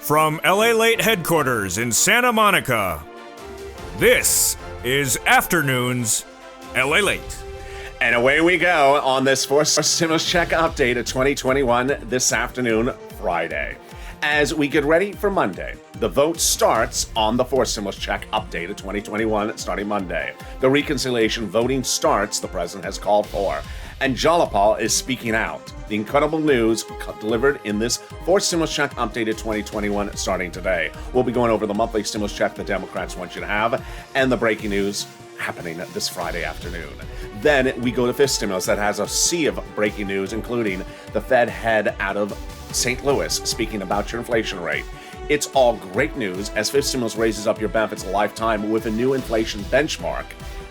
From LALATE headquarters in Santa Monica, this is Afternoons LALATE. And away we go on this fourth stimulus check update of 2021 this afternoon, Friday. As we get ready for Monday, the vote starts on the fourth stimulus check update of 2021 starting Monday. The reconciliation voting starts, the president has called for. And Jalapal is speaking out. The incredible news delivered in this fourth stimulus check updated 2021 starting today. We'll be going over the monthly stimulus check the Democrats want you to have and the breaking news happening this Friday afternoon. Then we go to fifth stimulus that has a sea of breaking news, including the Fed head out of St. Louis speaking about your inflation rate. It's all great news as fifth stimulus raises up your benefits a lifetime with a new inflation benchmark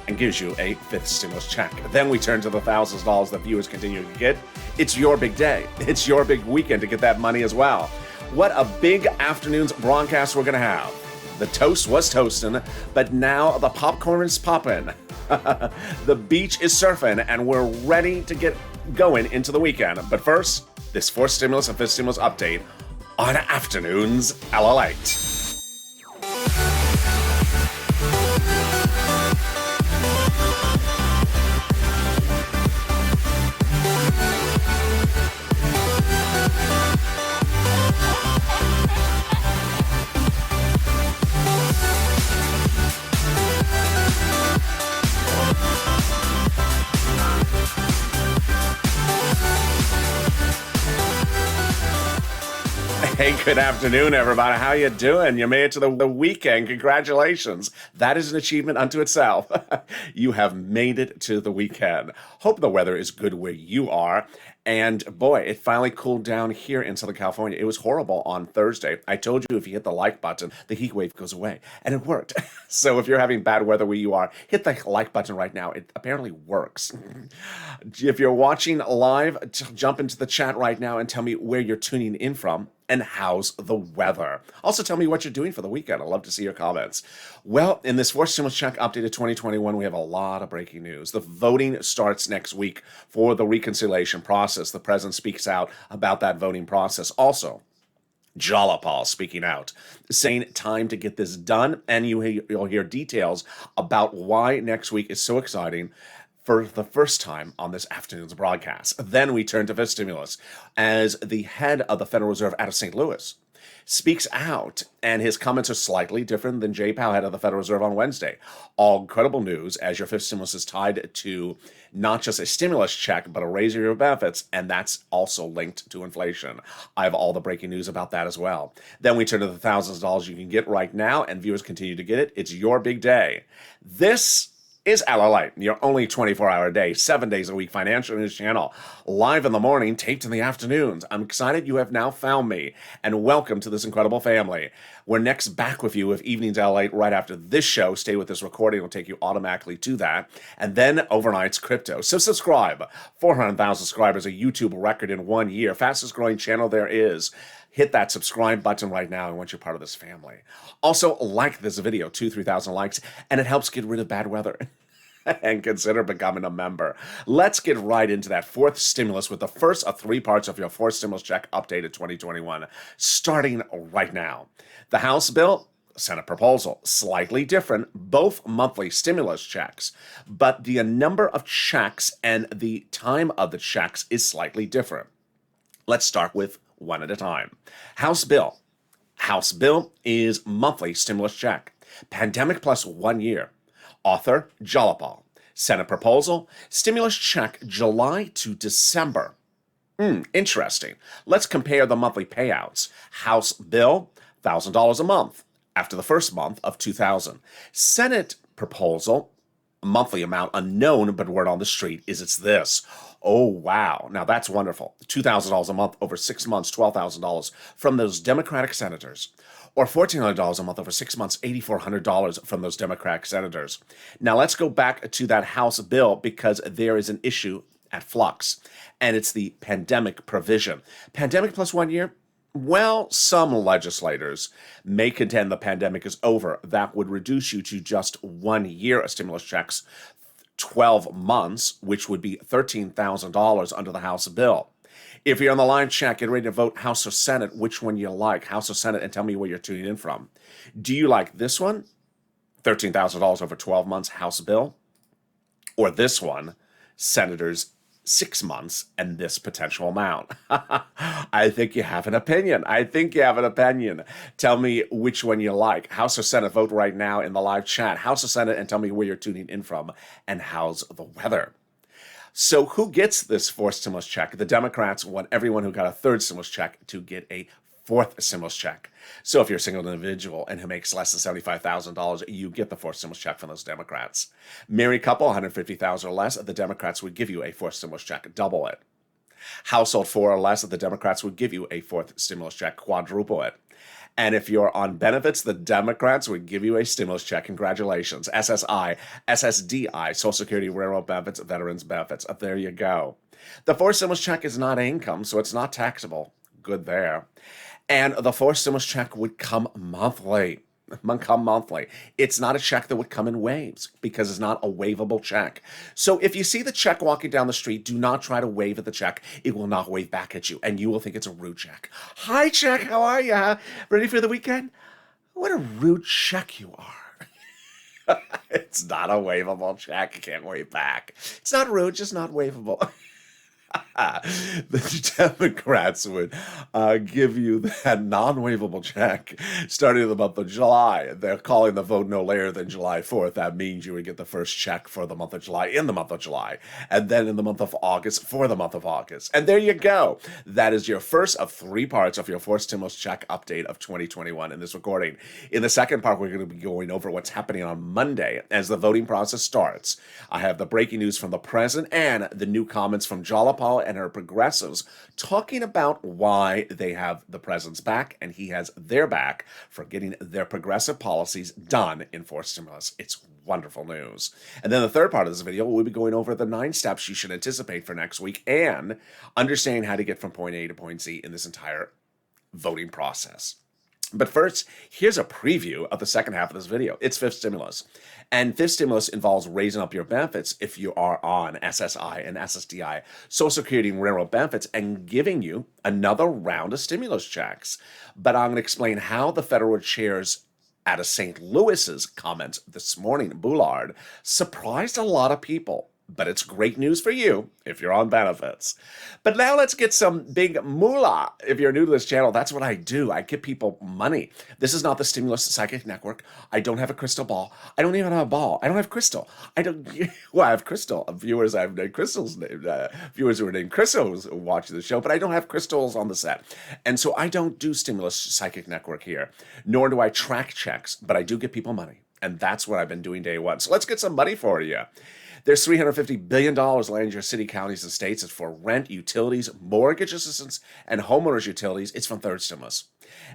and gives you a fifth stimulus check. Then we turn to the thousands of dollars that viewers continue to get. It's your big day. It's your big weekend to get that money as well. What a big afternoon's broadcast we're going to have. The toast was toasting, but now the popcorn is popping. The beach is surfing, and we're ready to get going into the weekend. But first, this fourth stimulus and fifth stimulus update on Afternoons LALATE. Hey, good afternoon, everybody. How you doing? You made it to the weekend. Congratulations. That is an achievement unto itself. You have made it to the weekend. Hope the weather is good where you are. And boy, it finally cooled down here in Southern California. It was horrible on Thursday. I told you if you hit the like button, the heat wave goes away. And it worked. So if you're having bad weather where you are, hit the like button right now. It apparently works. If you're watching live, jump into the chat right now and tell me where you're tuning in from. And how's the weather? Also tell me what you're doing for the weekend. I'd love to see your comments. Well, in this fourth stimulus check updated 2021, we have a lot of breaking news. The voting starts next week for the reconciliation process. The president speaks out about that voting process. Also, Jalapal speaking out, saying time to get this done. And you'll hear details about why next week is so exciting for the first time on this afternoon's broadcast. Then we turn to fifth stimulus as the head of the Federal Reserve out of St. Louis speaks out, and his comments are slightly different than Jay Powell, head of the Federal Reserve, on Wednesday. All incredible news as your fifth stimulus is tied to not just a stimulus check, but a raise of your benefits, and that's also linked to inflation. I have all the breaking news about that as well. Then we turn to the thousands of dollars you can get right now, and viewers continue to get it. It's your big day. This is LALATE, your only 24-hour day, 7 days a week financial news channel, live in the morning, taped in the afternoons. I'm excited you have now found me, and welcome to this incredible family. We're next back with you with Evenings LALATE right after this show. Stay with this recording. It'll take you automatically to that. And then overnight's crypto. So subscribe. 400,000 subscribers, a YouTube record in 1 year. Fastest growing channel there is. Hit that subscribe button right now and once you're part of this family. Also, like this video, 2,000-3,000 likes, and it helps get rid of bad weather. And consider becoming a member. Let's get right into that fourth stimulus with the first of three parts of your fourth stimulus check updated 2021, starting right now. The House bill, Senate proposal, slightly different, both monthly stimulus checks, but the number of checks and the time of the checks is slightly different. Let's start with one at a time. House bill. House bill is monthly stimulus check. Pandemic plus 1 year. Author, Jalapal. Senate proposal, stimulus check July to December. Interesting. Let's compare the monthly payouts. House bill, $1,000 a month after the first month of $2,000. Senate proposal, monthly amount unknown, but word on the street is it's this. Oh, wow. Now that's wonderful. $2,000 a month over 6 months, $12,000 from those Democratic senators. Or $1,400 a month over 6 months, $8,400 from those Democratic senators. Now let's go back to that House bill because there is an issue at flux, and it's the pandemic provision. Pandemic plus 1 year? Well, some legislators may contend the pandemic is over. That would reduce you to just 1 year of stimulus checks, 12 months, which would be $13,000 under the House bill. If you're on the live chat, get ready to vote House or Senate, which one you like, House or Senate, and tell me where you're tuning in from. Do you like this one, $13,000 over 12 months House bill, or this one, Senators 6 months and this potential amount? I think you have an opinion. Tell me which one you like. House or Senate, vote right now in the live chat. House or Senate, and tell me where you're tuning in from and how's the weather. So who gets this fourth stimulus check? The Democrats want everyone who got a third stimulus check to get a fourth stimulus check. So if you're a single individual and who makes less than $75,000, you get the fourth stimulus check from those Democrats. Married couple, $150,000 or less, the Democrats would give you a fourth stimulus check, double it. Household 4 or less, the Democrats would give you a fourth stimulus check, quadruple it. And if you're on benefits, the Democrats would give you a stimulus check. Congratulations. SSI, SSDI, Social Security, Railroad Benefits, Veterans Benefits. There you go. The fourth stimulus check is not income, so it's not taxable. Good there. And the fourth stimulus check would come monthly. It's not a check that would come in waves because it's not a waivable check. So if you see the check walking down the street, do not try to wave at the check. It will not wave back at you, and you will think it's a rude check. Hi, check. How are you? Ready for the weekend? What a rude check you are. It's not a waivable check. You can't wave back. It's not rude, just not waivable. The Democrats would give you that non-waivable check starting in the month of July. They're calling the vote no later than July 4th. That means you would get the first check for the month of July in the month of July, and then in the month of August for the month of August. And there you go. That is your first of 3 parts of your fourth stimulus check update of 2021 in this recording. In the second part, we're going to be going over what's happening on Monday as the voting process starts. I have the breaking news from the president and the new comments from Jalapal and her progressives talking about why they have the president's back and he has their back for getting their progressive policies done in fourth stimulus. It's wonderful news. And then the third part of this video, we'll be going over the 9 steps you should anticipate for next week and understanding how to get from point A to point Z in this entire voting process. But first, here's a preview of the second half of this video. It's fifth stimulus. And fifth stimulus involves raising up your benefits if you are on SSI and SSDI, Social Security and Railroad Benefits, and giving you another round of stimulus checks. But I'm going to explain how the federal chairs out of St. Louis's comments this morning, Bullard, surprised a lot of people. But it's great news for you if you're on benefits. But now let's get some big moolah. If you're new to this channel, that's what I do. I give people money. This is not the Stimulus Psychic Network. I don't have a crystal ball. I don't even have a ball. I don't have Crystal. I have Crystal. Viewers I've named Crystal's named. Viewers who are named Crystals watching the show, but I don't have crystals on the set. And so I don't do Stimulus Psychic Network here, nor do I track checks, but I do give people money. And that's what I've been doing day one. So let's get some money for you. There's $350 billion landing your city, counties, and states. It's for rent, utilities, mortgage assistance, and homeowners utilities. It's from third stimulus.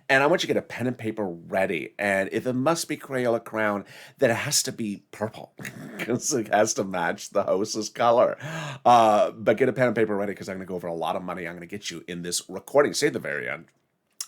And I want you to get a pen and paper ready. And if it must be Crayola Crown, then it has to be purple because it has to match the host's color. But get a pen and paper ready because I'm going to go over a lot of money I'm going to get you in this recording. Say at the very end.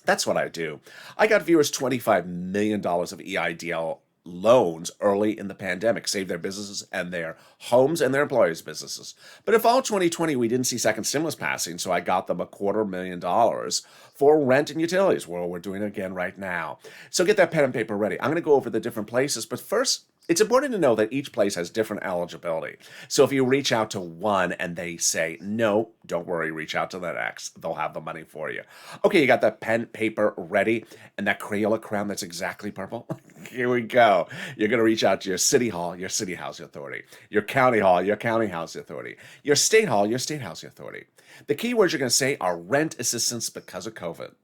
That's what I do. I got viewers $25 million of EIDL loans early in the pandemic, saved their businesses and their homes and their employers' businesses. But in fall 2020, we didn't see second stimulus passing, so I got them $250,000 for rent and utilities. Well, we're doing it again right now. So get that pen and paper ready. I'm going to go over the different places, but first, it's important to know that each place has different eligibility. So if you reach out to one and they say, no, don't worry, reach out to the next. They'll have the money for you. Okay, you got that pen, paper ready, and that Crayola Crown that's exactly purple? Here we go. You're going to reach out to your city hall, your city housing authority, your county hall, your county housing authority, your state hall, your state housing authority. The key words you're going to say are rent assistance because of COVID.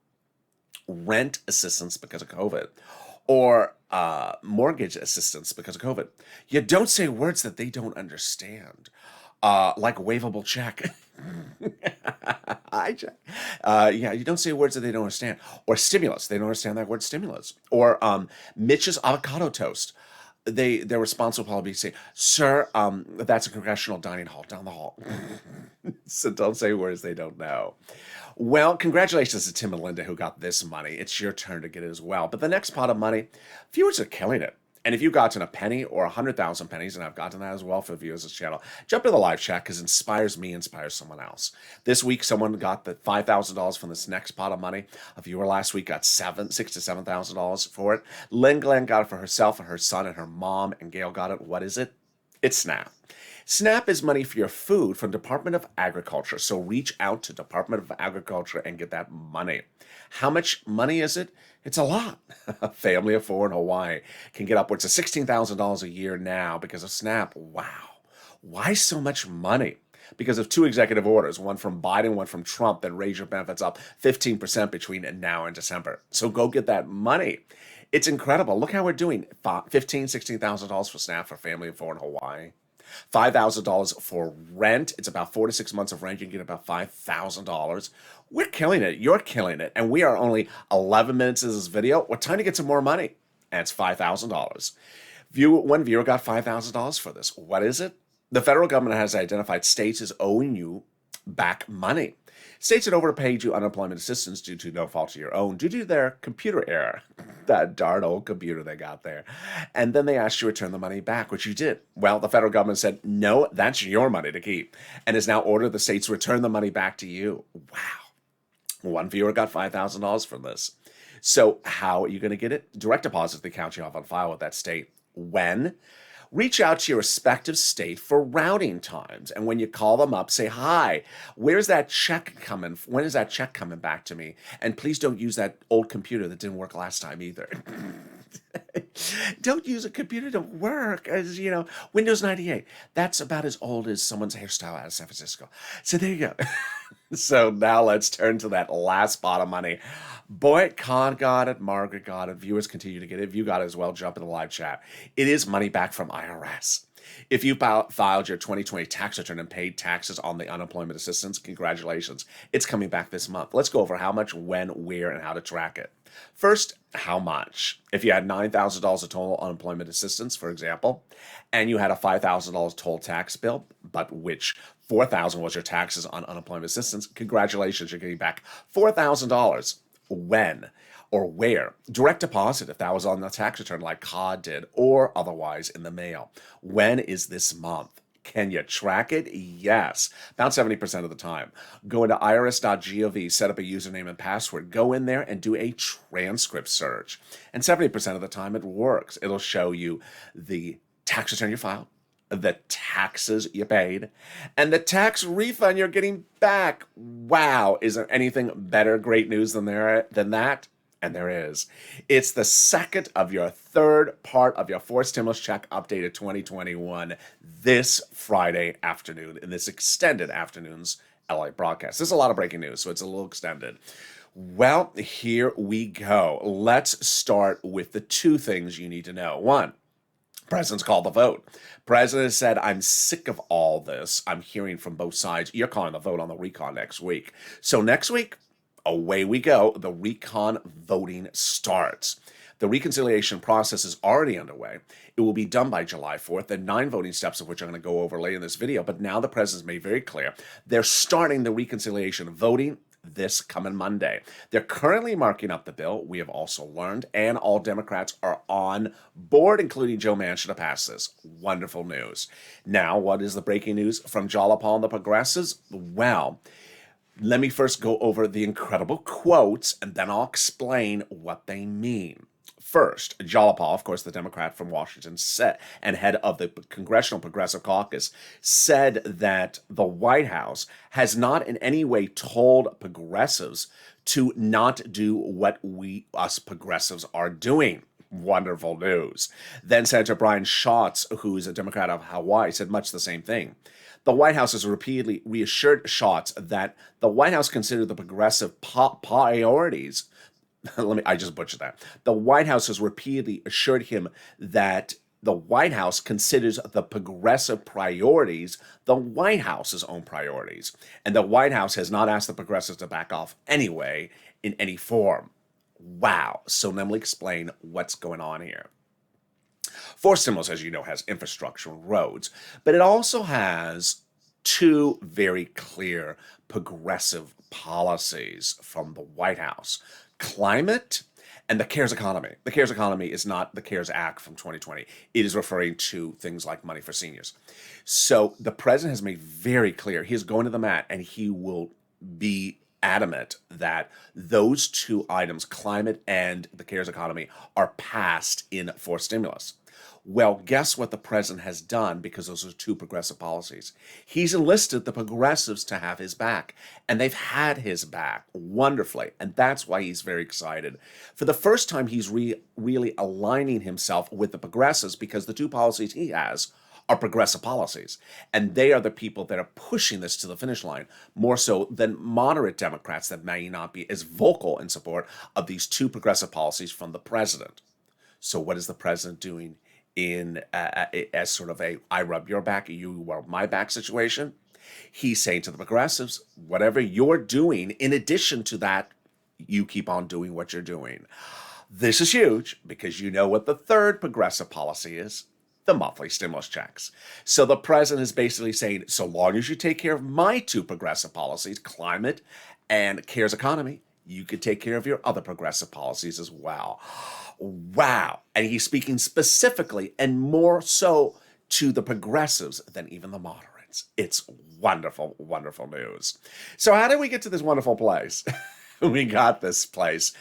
Rent assistance because of COVID. Or mortgage assistance because of COVID. You don't say words that they don't understand, like waivable check. Hi, Jack. Yeah, you don't say words that they don't understand. Or stimulus. They don't understand that word stimulus. Or Mitch's avocado toast. Their response will probably be say, sir, that's a congressional dining hall down the hall. So don't say words they don't know. Well, congratulations to Tim and Linda who got this money. It's your turn to get it as well. But the next pot of money, viewers are killing it. And if you've gotten a penny or 100,000 pennies, and I've gotten that as well for the viewers of this channel, jump to the live chat because it inspires me, inspires someone else. This week, someone got the $5,000 from this next pot of money. A viewer last week got $6,000 to $7,000 for it. Lynn Glenn got it for herself and her son and her mom, and Gail got it. What is it? It's SNAP. SNAP is money for your food from Department of Agriculture. So reach out to Department of Agriculture and get that money. How much money is it? It's a lot. A family of four in Hawaii can get upwards of $16,000 a year now because of SNAP. Wow. Why so much money? Because of two executive orders, one from Biden, one from Trump, that raise your benefits up 15% between now and December. So go get that money. It's incredible. Look how we're doing. $15,000, $16,000 for SNAP for a family of four in Hawaii. $5,000 for rent. It's about 4 to 6 months of rent. You can get about $5,000. We're killing it. You're killing it. And we are only 11 minutes into this video. We're trying to get some more money. And it's $5,000. One viewer got $5,000 for this. What is it? The federal government has identified states as owing you back money. States had overpaid you unemployment assistance due to no fault of your own, due to their computer error, that darn old computer they got there. And then they asked you to return the money back, which you did. Well, the federal government said, no, that's your money to keep, and has now ordered the states to return the money back to you. Wow. One viewer got $5,000 from this. So how are you going to get it? Direct deposit to the account you have on file with that state. When? Reach out to your respective state for routing times. And when you call them up, say, hi, where's that check coming? When is that check coming back to me? And please don't use that old computer that didn't work last time either. Don't use a computer to work. As you know, Windows 98. That's about as old as someone's hairstyle out of San Francisco. So there you go. So now let's turn to that last spot of money. Boy, Con got it, Margaret got it, viewers continue to get it. If you got it as well, jump in the live chat. It is money back from IRS. If you filed your 2020 tax return and paid taxes on the unemployment assistance, congratulations. It's coming back this month. Let's go over how much, when, where, and how to track it. First, how much? If you had $9,000 of total unemployment assistance, for example, and you had a $5,000 total tax bill, but which $4,000 was your taxes on unemployment assistance, congratulations, you're getting back $4,000. When or where? Direct deposit if that was on the tax return like COD did, or otherwise in the mail. When is this month? Can you track it? Yes. About 70% of the time. Go into irs.gov, set up a username and password, go in there and do a transcript search. And 70% of the time it works. It'll show you the tax return you filed, the taxes you paid, and the tax refund you're getting back. Wow, is there anything better, great news than that? And there is. It's the second of your third part of your fourth stimulus check updated 2021 this Friday afternoon in this extended afternoon's LA broadcast. There's a lot of breaking news, so it's a little extended. Well, here we go. Let's start with the two things you need to know. One, President's called the vote. President said, I'm sick of all this. I'm hearing from both sides. You're calling the vote on the recon next week. So next week, away we go. The recon voting starts. The reconciliation process is already underway. It will be done by July 4th. The 9 voting steps of which I'm going to go over later in this video. But now the president's made very clear they're starting the reconciliation voting this coming Monday. They're currently marking up the bill, we have also learned, and all Democrats are on board, including Joe Manchin, to pass this. Wonderful news. Now, what is the breaking news from Jalapal and the Progressives? Well, let me first go over the incredible quotes, and then I'll explain what they mean. First, Jalapal, of course, the Democrat from Washington, said, and head of the Congressional Progressive Caucus, said that the White House has not in any way told progressives to not do what us progressives are doing. Wonderful news. Then Senator Brian Schatz, who's a Democrat of Hawaii, said much the same thing. The White House has repeatedly reassured Schatz that the White House considered the progressive priorities. I just butchered that. The White House has repeatedly assured him that the White House considers the progressive priorities the White House's own priorities. And the White House has not asked the progressives to back off anyway in any form. Wow. So let me explain what's going on here. Fourth stimulus, as you know, has infrastructure and roads, but it also has two very clear progressive policies from the White House: climate And the CARES economy. The CARES economy is not the CARES Act from 2020. It is referring to things like money for seniors. So the president has made very clear he is going to the mat, and he will be adamant that those two items, climate and the CARES economy, are passed in for stimulus. Well, guess what the president has done, because those are two progressive policies? He's enlisted the progressives to have his back, and they've had his back wonderfully, and that's why he's very excited. For the first time, he's really aligning himself with the progressives, because the two policies he has are progressive policies, and they are the people that are pushing this to the finish line, more so than moderate Democrats that may not be as vocal in support of these two progressive policies from the president. So what is the president doing in as sort of a I rub your back, you rub my back situation? He's saying to the progressives, whatever you're doing, in addition to that, you keep on doing what you're doing. This is huge, because you know what the third progressive policy is: the monthly stimulus checks. So the president is basically saying, so long as you take care of my two progressive policies, climate and CARES economy, you could take care of your other progressive policies as well. Wow. And he's speaking specifically and more so to the progressives than even the moderates. It's wonderful, wonderful news. So how did we get to this wonderful place? We got this place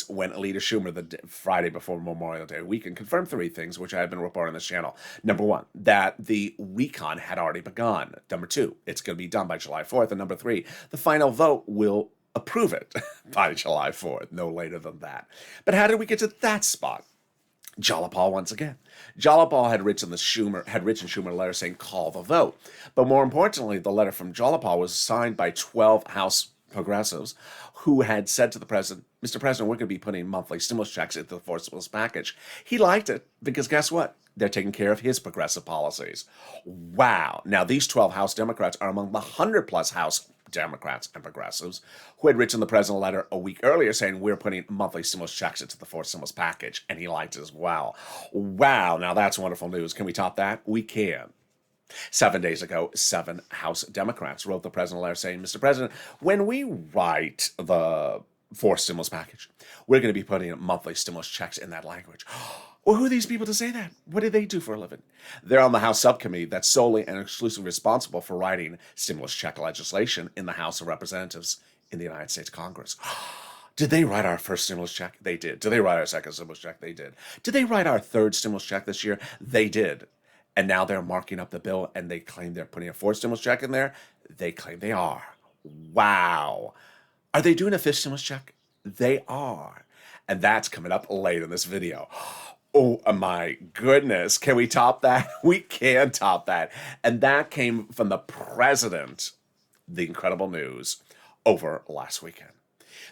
when Leader Schumer, the Friday before Memorial Day weekend, confirmed three things, which I have been reporting on this channel. Number one, that the recon had already begun. Number two, it's going to be done by July 4th. And number three, the final vote will approve it by July 4th, no later than that. But how did we get to that spot? Jalopal once again. Jalopal had written Schumer a letter saying, call the vote. But more importantly, the letter from Jalopal was signed by 12 House progressives who had said to the president, Mr. President, we're going to be putting monthly stimulus checks into the fourth stimulus package. He liked it, because guess what? They're taking care of his progressive policies. Wow. Now, these 12 House Democrats are among the 100-plus House Democrats and progressives who had written the president a letter a week earlier saying, we're putting monthly stimulus checks into the fourth stimulus package, and he liked it as well. Wow. Now, that's wonderful news. Can we top that? We can. 7 days ago, 7 House Democrats wrote the president a letter saying, Mr. President, when we write the fourth stimulus package, we're going to be putting monthly stimulus checks in that language. Well, who are these people to say that? What do they do for a living? They're on the House subcommittee that's solely and exclusively responsible for writing stimulus check legislation in the House of Representatives in the United States Congress. Did they write our first stimulus check? They did. Did they write our second stimulus check? They did. Did they write our third stimulus check this year? They did. And now they're marking up the bill, and they claim they're putting a fourth stimulus check in there. They claim they are. Wow. Are they doing a fifth stimulus check? They are. And that's coming up late in this video. Oh my goodness. Can we top that? We can top that. And that came from the president. The incredible news over last weekend.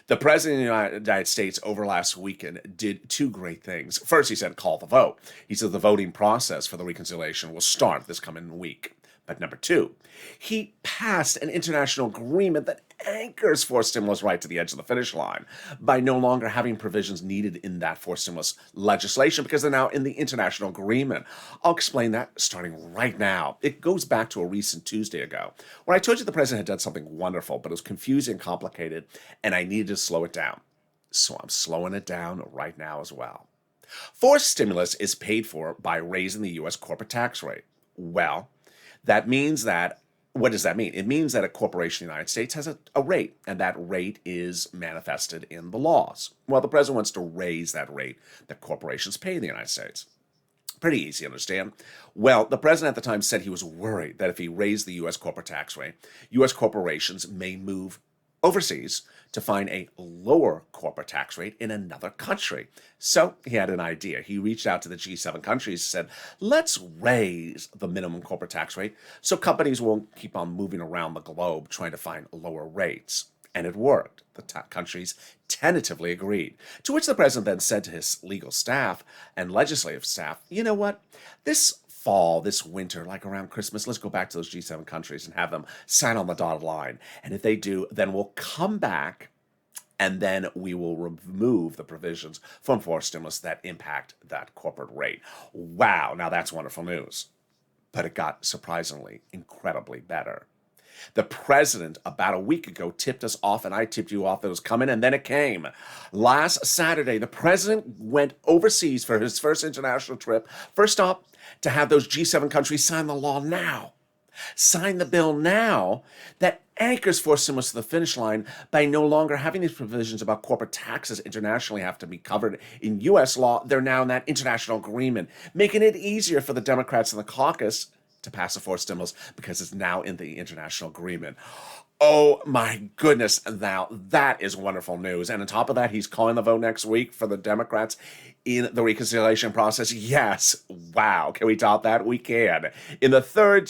The president of the United States over last weekend did two great things. First, he said, call the vote. He said the voting process for the reconciliation will start this coming week. But number two, he passed an international agreement that anchors fourth stimulus right to the edge of the finish line by no longer having provisions needed in that fourth stimulus legislation, because they're now in the international agreement. I'll explain that starting right now. It goes back to a recent Tuesday ago when I told you the president had done something wonderful, but it was confusing and complicated, and I needed to slow it down. So I'm slowing it down right now as well. Fourth stimulus is paid for by raising the U.S. corporate tax rate. Well, that means that, what does that mean? It means that a corporation in the United States has a rate, and that rate is manifested in the laws. Well, the president wants to raise that rate that corporations pay in the United States. Pretty easy to understand. Well, the president at the time said he was worried that if he raised the U.S. corporate tax rate, U.S. corporations may move overseas to find a lower corporate tax rate in another country. So he had an idea. He reached out to the G7 countries and said, let's raise the minimum corporate tax rate so companies won't keep on moving around the globe trying to find lower rates. And it worked. The countries tentatively agreed, to which the president then said to his legal staff and legislative staff, you know what, this fall, this winter, like around Christmas, let's go back to those G7 countries and have them sign on the dotted line. And if they do, then we'll come back and then we will remove the provisions from fourth stimulus that impact that corporate rate. Wow, now that's wonderful news. But it got surprisingly, incredibly better. The president, about a week ago, tipped us off, and I tipped you off that it was coming, and then it came. Last Saturday, the president went overseas for his first international trip. First up, to have those G7 countries sign the law now. Sign the bill now that anchors forced stimulus to the finish line by no longer having these provisions about corporate taxes internationally have to be covered in U.S. law. They're now in that international agreement, making it easier for the Democrats in the caucus to pass a forced stimulus because it's now in the international agreement. Oh my goodness, now that is wonderful news. And on top of that, he's calling the vote next week for the Democrats in the reconciliation process. Yes, wow, can we top that? We can. In the third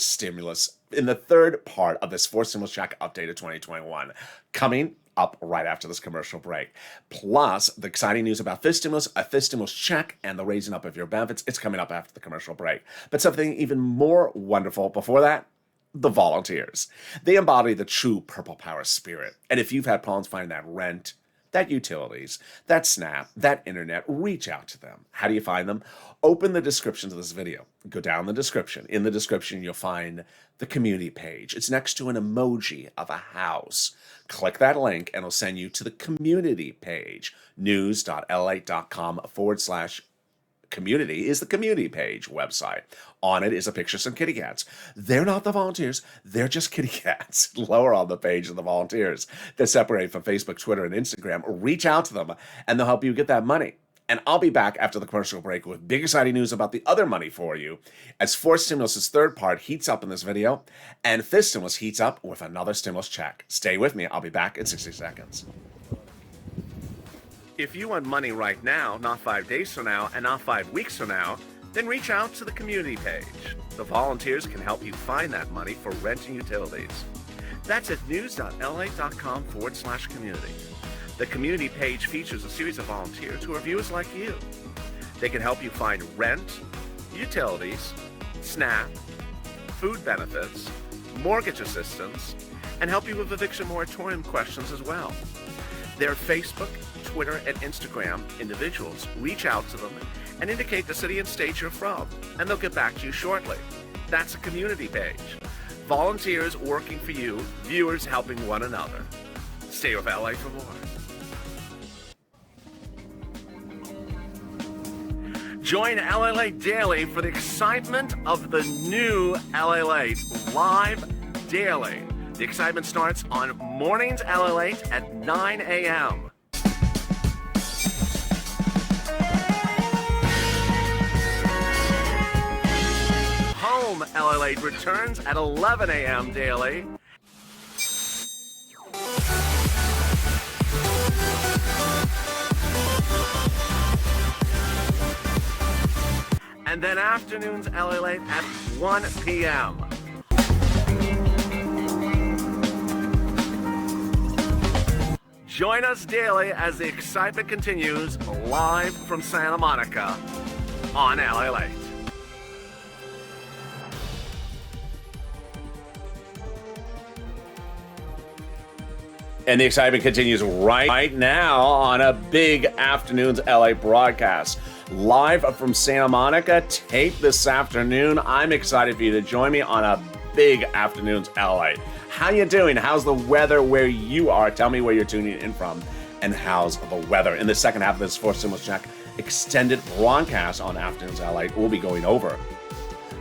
part of this fourth stimulus check update of 2021, coming up right after this commercial break. Plus, the exciting news about fifth stimulus, a fifth stimulus check, and the raising up of your benefits, it's coming up after the commercial break. But something even more wonderful before that, the volunteers. They embody the true Purple Power spirit. And if you've had problems finding that rent, that utilities, that SNAP, that internet, reach out to them. How do you find them? Open the description to this video. Go down the description. In the description, you'll find the community page. It's next to an emoji of a house. Click that link and it'll send you to the community page. news.lalate.com/community is the community page website. On it is a picture of some kitty cats. They're not the volunteers. They're just kitty cats. Lower on the page are the volunteers. They're separated from Facebook, Twitter, and Instagram. Reach out to them, and they'll help you get that money. And I'll be back after the commercial break with big exciting news about the other money for you as fourth stimulus' third part heats up in this video, and fifth stimulus heats up with another stimulus check. Stay with me. I'll be back in 60 seconds. If you want money right now, not 5 days from now, and not 5 weeks from now, then reach out to the community page. The volunteers can help you find that money for rent and utilities. That's at news.lalate.com/community. The community page features a series of volunteers who are viewers like you. They can help you find rent, utilities, SNAP, food benefits, mortgage assistance, and help you with eviction moratorium questions as well. Their Facebook, Twitter, and Instagram individuals. Reach out to them and indicate the city and state you're from, and they'll get back to you shortly. That's a community page. Volunteers working for you, viewers helping one another. Stay with LA for more. Join LALATE Daily for the excitement of the new LALATE live daily. The excitement starts on mornings LALATE at 9 a.m. Home LALATE returns at 11 a.m. daily. And then afternoons LALATE at 1 p.m. Join us daily as the excitement continues live from Santa Monica on LALATE. And the excitement continues right now on a big Afternoons LA broadcast. Live from Santa Monica, tape this afternoon. I'm excited for you to join me on a big Afternoons LA. How you doing? How's the weather where you are? Tell me where you're tuning in from and how's the weather. In the second half of this fourth stimulus check extended broadcast on Afternoons LA, we'll be going over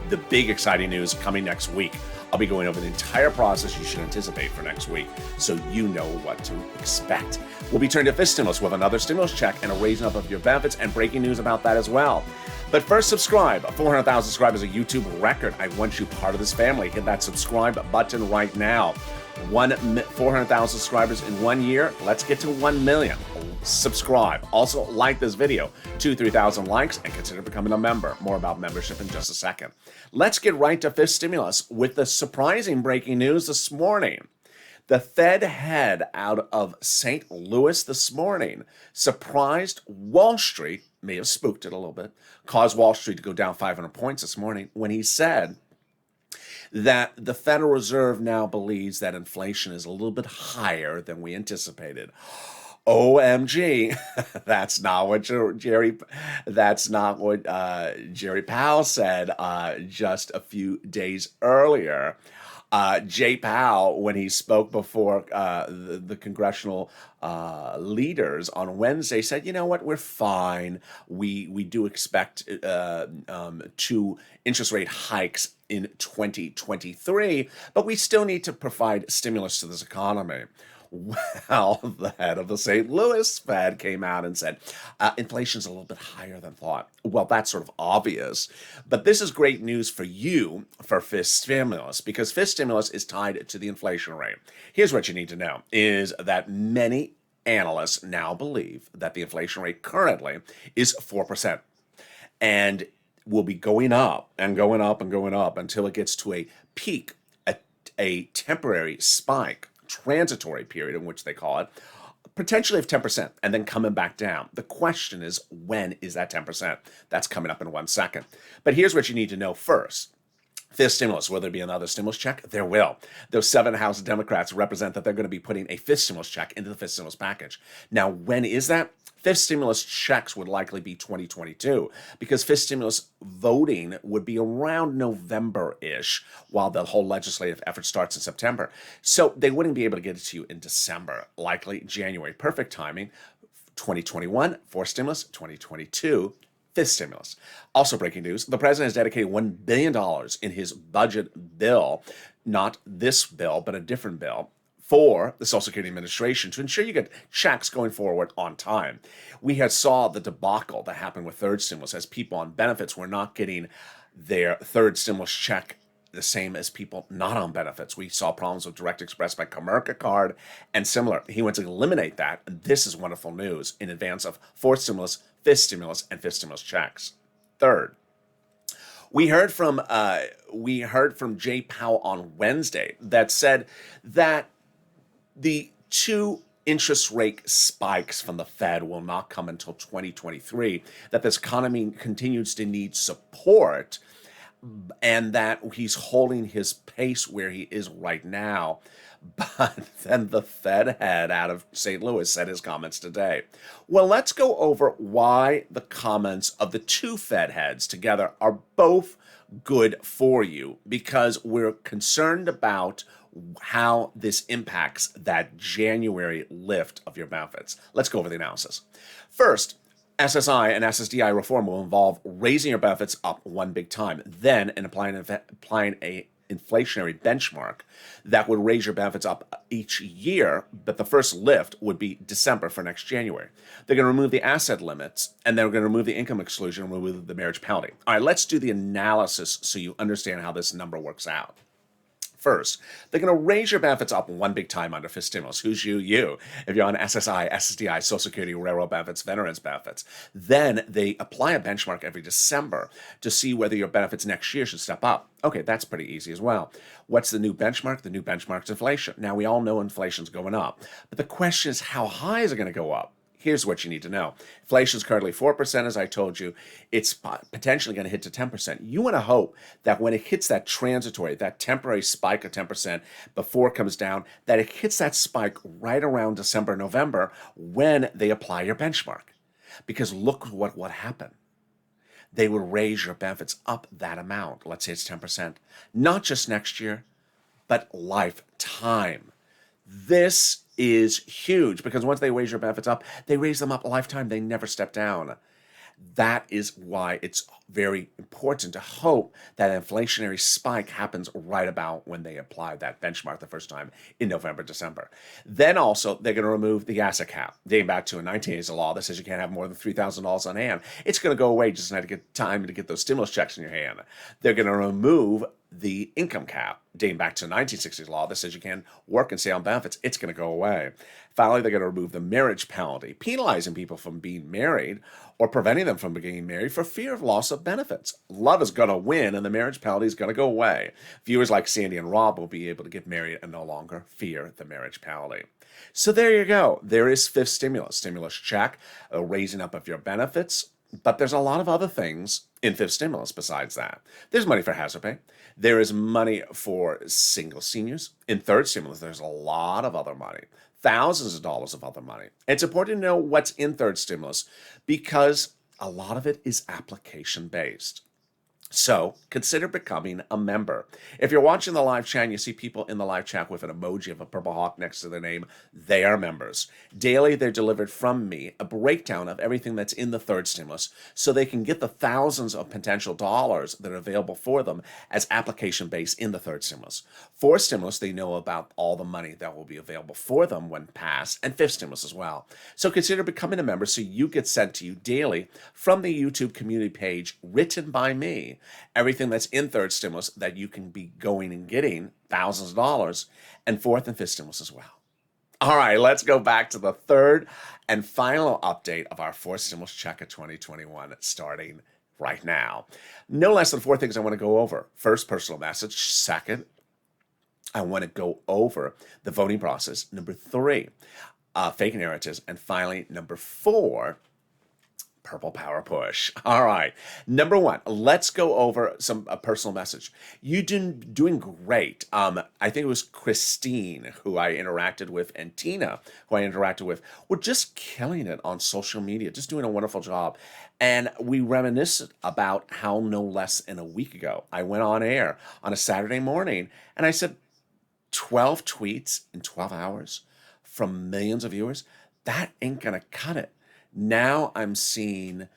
the big exciting news coming next week. I'll be going over the entire process you should anticipate for next week so you know what to expect. We'll be turning to fifth stimulus with another stimulus check and a raising up of your benefits and breaking news about that as well. But first, subscribe. 400,000 subscribers is a YouTube record. I want you part of this family. Hit that subscribe button right now. 400,000 subscribers in 1 year. Let's get to 1 million. Subscribe. Also, like this video. 3,000 likes and consider becoming a member. More about membership in just a second. Let's get right to fifth stimulus with the surprising breaking news this morning. The Fed head out of St. Louis this morning surprised Wall Street, may have spooked it a little bit, caused Wall Street to go down 500 points this morning when he said that the Federal Reserve now believes that inflation is a little bit higher than we anticipated. OMG, that's not what Jerry Powell said just a few days earlier. Jay Powell, when he spoke before the congressional leaders on Wednesday, said, "You know what? We're fine. We do expect 2 interest rate hikes in 2023, but we still need to provide stimulus to this economy." Well, the head of the St. Louis Fed came out and said, inflation's a little bit higher than thought. Well, that's sort of obvious, but this is great news for you for fifth stimulus, because fifth stimulus is tied to the inflation rate. Here's what you need to know, is that many analysts now believe that the inflation rate currently is 4%, and will be going up and going up and going up until it gets to a peak, a temporary spike, transitory period in which they call it, potentially of 10%, and then coming back down. The question is, when is that 10%? That's coming up in 1 second. But here's what you need to know first. Fifth stimulus, will there be another stimulus check? There will. Those 7 House Democrats represent that they're going to be putting a fifth stimulus check into the fifth stimulus package. Now, when is that? Fifth stimulus checks would likely be 2022, because fifth stimulus voting would be around November-ish, while the whole legislative effort starts in September. So they wouldn't be able to get it to you in December, likely January. Perfect timing. 2021, fourth stimulus. 2022, fifth stimulus. Also breaking news, the president has dedicated $1 billion in his budget bill, not this bill, but a different bill, for the Social Security Administration to ensure you get checks going forward on time. We had saw the debacle that happened with third stimulus, as people on benefits were not getting their third stimulus check the same as people not on benefits. We saw problems with Direct Express by Comerica card and similar. He went to eliminate that, and this is wonderful news in advance of fourth stimulus, fifth stimulus, and fifth stimulus checks. Third, we heard from Jay Powell on Wednesday that said that the 2 interest rate spikes from the Fed will not come until 2023, that this economy continues to need support, and that he's holding his pace where he is right now. But then the Fed head out of St. Louis said his comments today. Well, let's go over why the comments of the 2 Fed heads together are both good for you, because we're concerned about how this impacts that January lift of your benefits. Let's go over the analysis. First, SSI and SSDI reform will involve raising your benefits up one big time, then applying a inflationary benchmark that would raise your benefits up each year, but the first lift would be December for next January. They're going to remove the asset limits, and they're going to remove the income exclusion and remove the marriage penalty. All right, let's do the analysis so you understand how this number works out. First, they're going to raise your benefits up one big time under fifth stimulus. Who's you? You. If you're on SSI, SSDI, Social Security, railroad benefits, veterans benefits. Then they apply a benchmark every December to see whether your benefits next year should step up. Okay, that's pretty easy as well. What's the new benchmark? The new benchmark is inflation. Now, we all know inflation's going up, but the question is, how high is it going to go up? Here's what you need to know. Inflation is currently 4%, as I told you. It's potentially going to hit to 10%. You want to hope that when it hits that transitory, that temporary spike of 10% before it comes down, that it hits that spike right around December, November, when they apply your benchmark. Because look what happened. They would raise your benefits up that amount. Let's say it's 10%. Not just next year, but lifetime. This is huge, because once they raise your benefits up, they raise them up a lifetime. They never step down. That is why it's very important to hope that inflationary spike happens right about when they apply that benchmark the first time in November, December. Then also, they're going to remove the asset cap, dating back to a 1980s law that says you can't have more than $3,000 on hand. It's going to go away, just not to get time to get those stimulus checks in your hand. They're going to remove the income cap, dating back to a 1960s law that says you can work and stay on benefits. It's going to go away. Finally, they're going to remove the marriage penalty, penalizing people from being married or preventing them from getting married for fear of loss of benefits. Love is going to win, and the marriage penalty is going to go away. Viewers like Sandy and Rob will be able to get married and no longer fear the marriage penalty. So there you go. There is fifth stimulus. Stimulus check, a raising up of your benefits. But there's a lot of other things in fifth stimulus besides that. There's money for hazard pay. There is money for single seniors. In third stimulus, there's a lot of other money. Thousands of dollars of other money. It's important to know what's in third stimulus because a lot of it is application based. So consider becoming a member. If you're watching the live chat and you see people in the live chat with an emoji of a purple hawk next to their name, they are members. Daily, they're delivered from me a breakdown of everything that's in the third stimulus so they can get the thousands of potential dollars that are available for them as application base in the third stimulus. Fourth stimulus, they know about all the money that will be available for them when passed, and fifth stimulus as well. So consider becoming a member so you get sent to you daily from the YouTube community page written by me everything that's in third stimulus that you can be going and getting thousands of dollars, and fourth and fifth stimulus as well. All right, let's go back to the third and final update of our fourth stimulus check of 2021 starting right now. No less than four things I want to go over. First, personal message. Second, I want to go over the voting process. Number three, fake narratives. And finally, number four, Purple Power Push. All right. Number one, let's go over some personal message. You're doing great. I think it was Christine who I interacted with and Tina who I interacted with. We're just killing it on social media, just doing a wonderful job. And we reminisced about how no less than a week ago, I went on air on a Saturday morning and I said, 12 tweets in 12 hours from millions of viewers, that ain't going to cut it. Now I'm seeing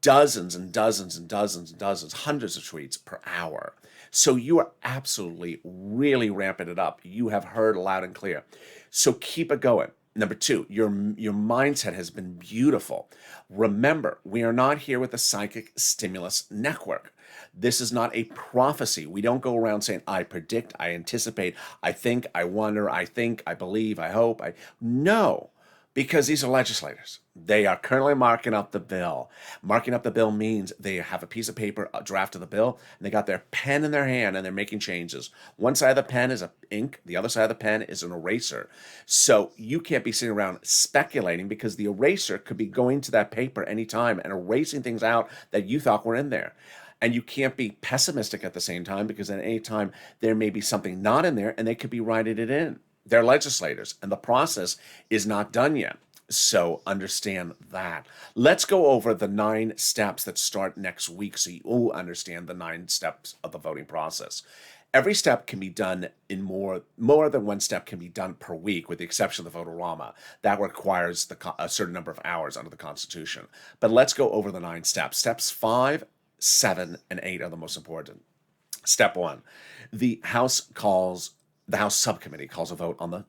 dozens and dozens and dozens and dozens, hundreds of tweets per hour. So you are absolutely really ramping it up. You have heard loud and clear. So keep it going. Number two, your mindset has been beautiful. Remember, we are not here with the Psychic Stimulus Network. This is not a prophecy. We don't go around saying, I predict, I anticipate, I think, I wonder, I think, I believe, I hope. No. Because these are legislators. They are currently marking up the bill. Marking up the bill means they have a piece of paper, a draft of the bill, and they got their pen in their hand and they're making changes. One side of the pen is ink, the other side of the pen is an eraser. So you can't be sitting around speculating because the eraser could be going to that paper anytime and erasing things out that you thought were in there. And you can't be pessimistic at the same time because at any time there may be something not in there and they could be writing it in. They're legislators, and the process is not done yet. So understand that. Let's go over the 9 steps that start next week so you understand the 9 steps of the voting process. Every step can be done in more than one step can be done per week, with the exception of the Votorama. That requires a certain number of hours under the Constitution. But let's go over the 9 steps. Steps 5, 7, and 8 are the most important. Step 1, the House subcommittee calls a vote on the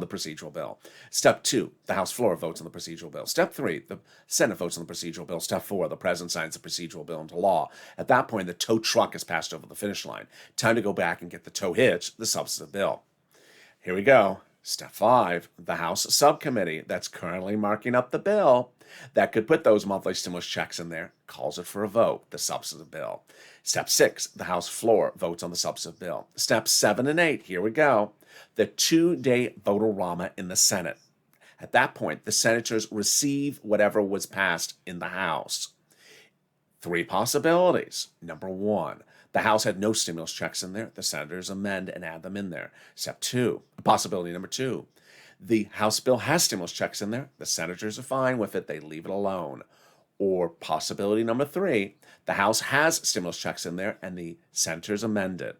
procedural bill. Step 2, the House floor votes on the procedural bill. Step 3, the Senate votes on the procedural bill. Step 4, the President signs the procedural bill into law. At that point, the tow truck is passed over the finish line. Time to go back and get the tow hitch, the substantive bill. Here we go. Step 5, the House subcommittee that's currently marking up the bill that could put those monthly stimulus checks in there calls it for a vote, the substantive bill. Step 6, the House floor votes on the substantive bill. Steps 7 and 8, here we go. The 2-day votorama in the Senate. At that point, the senators receive whatever was passed in the House. 3 possibilities. Number 1, the House had no stimulus checks in there. The senators amend and add them in there. Step 2, possibility number 2, the House bill has stimulus checks in there. The senators are fine with it. They leave it alone. Or possibility number 3, the House has stimulus checks in there and the senators amend it.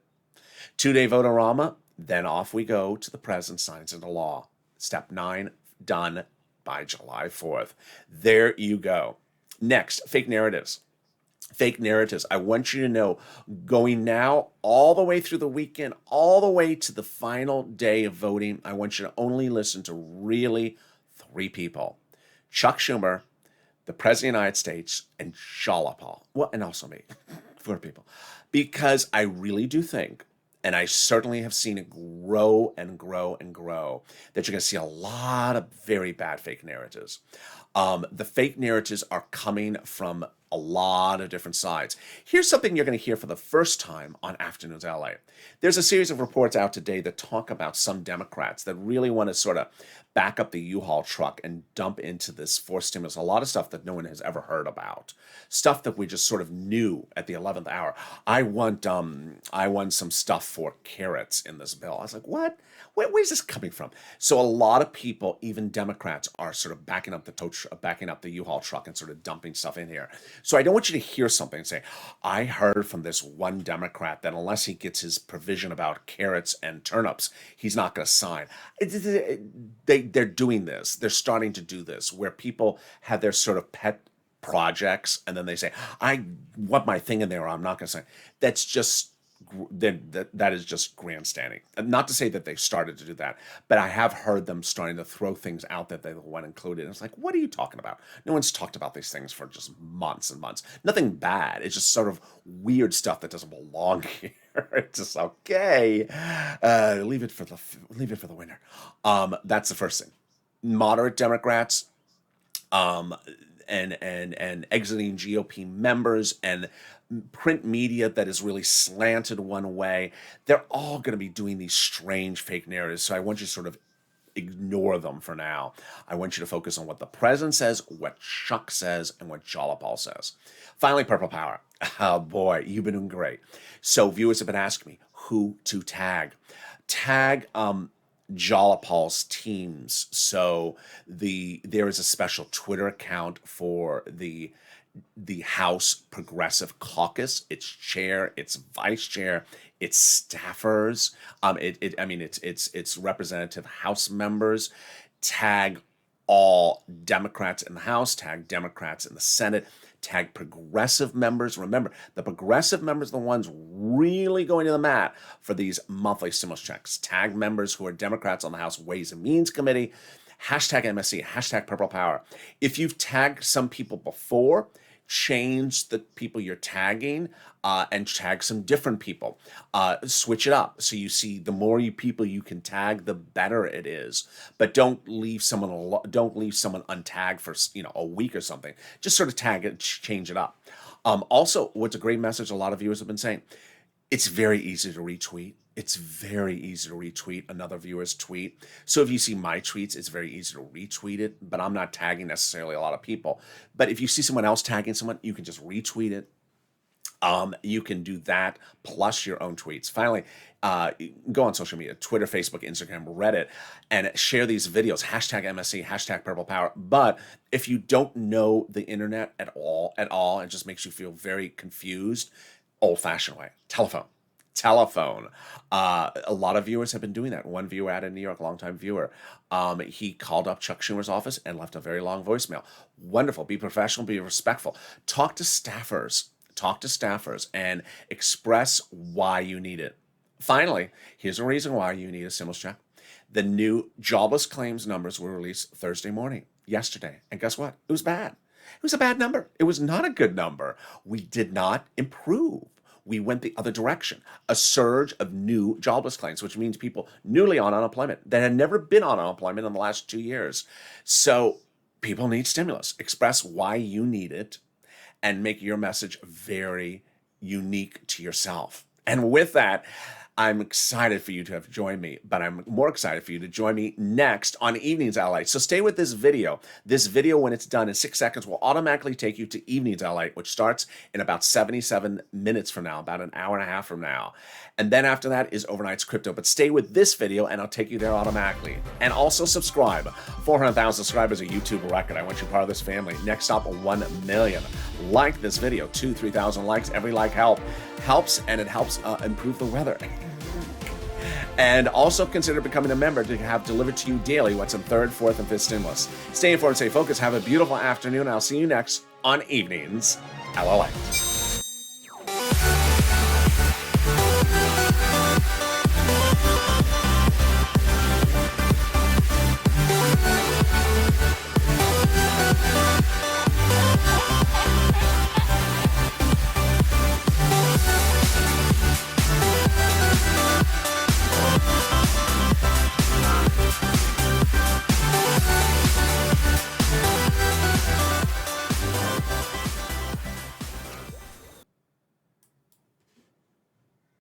2-day votorama, then off we go to the President signs into law. Step 9, done by July 4th. There you go. Next, fake narratives. Fake narratives. I want you to know, going now all the way through the weekend, all the way to the final day of voting, I want you to only listen to really 3 people. Chuck Schumer, the President of the United States, and Shalapal. Well, and also me. 4 people. Because I really do think, and I certainly have seen it grow and grow and grow, that you're going to see a lot of very bad fake narratives. The fake narratives are coming from a lot of different sides. Here's something you're going to hear for the first time on Afternoons LA. There's a series of reports out today that talk about some Democrats that really want to sort of back up the U-Haul truck and dump into this forced stimulus. A lot of stuff that no one has ever heard about. Stuff that we just sort of knew at the 11th hour. I want some stuff for carrots in this bill. I was like, what? Where's this coming from? So a lot of people, even Democrats, are sort of backing up the U-Haul truck and sort of dumping stuff in here. So I don't want you to hear something and say, I heard from this one Democrat that unless he gets his provision about carrots and turnips, he's not going to sign. They're doing this. They're starting to do this where people have their sort of pet projects and then they say, I want my thing in there or I'm not going to sign. That's just that is just grandstanding. Not to say that they started to do that, but I have heard them starting to throw things out that they want included. And it's like, what are you talking about? No one's talked about these things for just months and months. Nothing bad. It's just sort of weird stuff that doesn't belong here. It's just okay. Leave it for the winner. That's the first thing. Moderate Democrats, and exiting GOP members and print media that is really slanted one way, they're all going to be doing these strange fake narratives. So I want you to sort of ignore them for now. I want you to focus on what the president says, what Chuck says, and what Jalapal says. Finally, Purple Power. Oh boy, you've been doing great. So viewers have been asking me who to tag. Tag Jalapal's teams. So there is a special Twitter account for the House Progressive Caucus, its chair, its vice chair, its staffers. It's representative House members. Tag all Democrats in the House. Tag Democrats in the Senate. Tag progressive members. Remember, the progressive members are the ones really going to the mat for these monthly stimulus checks. Tag members who are Democrats on the House Ways and Means Committee. Hashtag MSC. Hashtag Purple Power. If you've tagged some people before, change the people you're tagging and tag some different people. Switch it up so you see the more people you can tag, the better it is. But don't leave someone untagged for a week or something. Just sort of tag it, change it up. Also, what's a great message a lot of viewers have been saying, it's very easy to retweet. It's very easy to retweet another viewer's tweet. So if you see my tweets, it's very easy to retweet it, but I'm not tagging necessarily a lot of people. But if you see someone else tagging someone, you can just retweet it. You can do that plus your own tweets. Finally, go on social media, Twitter, Facebook, Instagram, Reddit, and share these videos, hashtag MSC, hashtag Purple Power. But if you don't know the internet at all, it just makes you feel very confused, old-fashioned way, telephone. A lot of viewers have been doing that. One viewer out in New York, longtime viewer, he called up Chuck Schumer's office and left a very long voicemail. Wonderful. Be professional, be respectful. Talk to staffers and express why you need it. Finally, here's a reason why you need a stimulus check. The new jobless claims numbers were released Thursday morning, yesterday. And guess what? It was bad. It was a bad number. It was not a good number. We did not improve. We went the other direction. A surge of new jobless claims, which means people newly on unemployment that had never been on unemployment in the last 2 years. So people need stimulus. Express why you need it and make your message very unique to yourself. And with that, I'm excited for you to have joined me, but I'm more excited for you to join me next on Evenings LA. So stay with this video. This video, when it's done in 6 seconds, will automatically take you to Evenings LA, which starts in about 77 minutes from now, about an hour and a half from now. And then after that is Overnight's Crypto. But stay with this video and I'll take you there automatically. And also subscribe. 400,000 subscribers, a YouTube record. I want you part of this family. Next up, 1 million. Like this video, 3,000 likes. Every like helps, and it helps improve the weather. And also consider becoming a member to have delivered to you daily what's in third, fourth, and fifth stimulus. Stay informed, stay focused, have a beautiful afternoon. I'll see you next on Evenings LALATE.